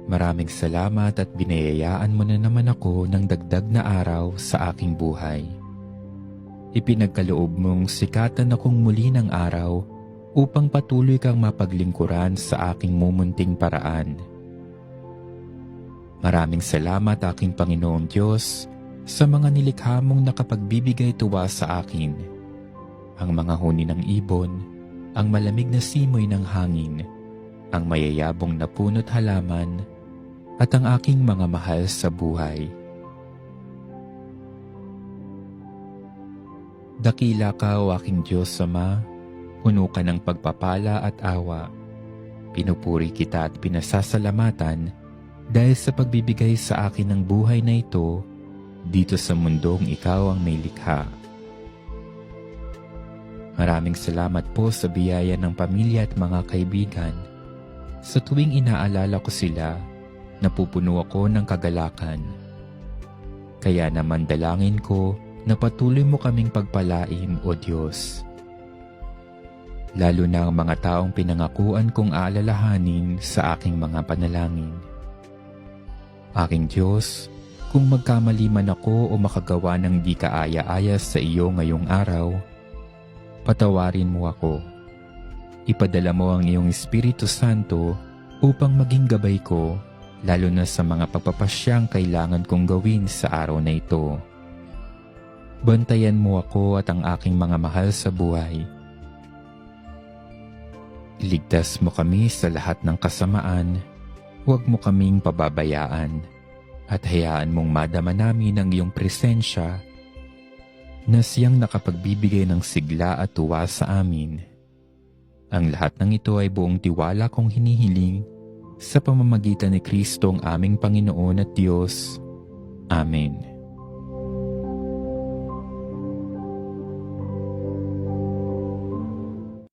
Maraming salamat at binayayaan mo na naman ako ng dagdag na araw sa aking buhay. Ipinagkaloob mong sikatan akong muli ng araw upang patuloy kang mapaglingkuran sa aking mumunting paraan. Maraming salamat aking Panginoong Diyos sa mga nilikha mong nakapagbibigay tuwa sa akin. Ang mga huni ng ibon, ang malamig na simoy ng hangin, ang mayayabong na puno't halaman, at ang aking mga mahal sa buhay. Dakila ka o aking Diyos Ama, puno ka ng pagpapala at awa. Pinupuri kita at pinasasalamatan dahil sa pagbibigay sa akin ng buhay na ito dito sa mundong ikaw ang may likha. Maraming salamat po sa biyaya ng pamilya at mga kaibigan. Sa tuwing inaalala ko sila, napupuno ako ng kagalakan. Kaya naman dalangin ko na patuloy mo kaming pagpalain, O Diyos. Lalo na ang mga taong pinangakuan kong aalalahanin sa aking mga panalangin. Aking Diyos, kung magkamali man ako o makagawa ng di kaaya-aya sa iyo ngayong araw, patawarin mo ako. Ipadala mo ang iyong Espiritu Santo upang maging gabay ko, lalo na sa mga pagpapasyang kailangan kong gawin sa araw na ito. Bantayan mo ako at ang aking mga mahal sa buhay. Iligtas mo kami sa lahat ng kasamaan, huwag mo kaming pababayaan, at hayaan mong madama namin ang iyong presensya na siyang nakapagbibigay ng sigla at tuwa sa amin. Ang lahat ng ito ay buong tiwala kong hinihiling sa pamamagitan ni Kristo ang aming Panginoon at Diyos. Amen.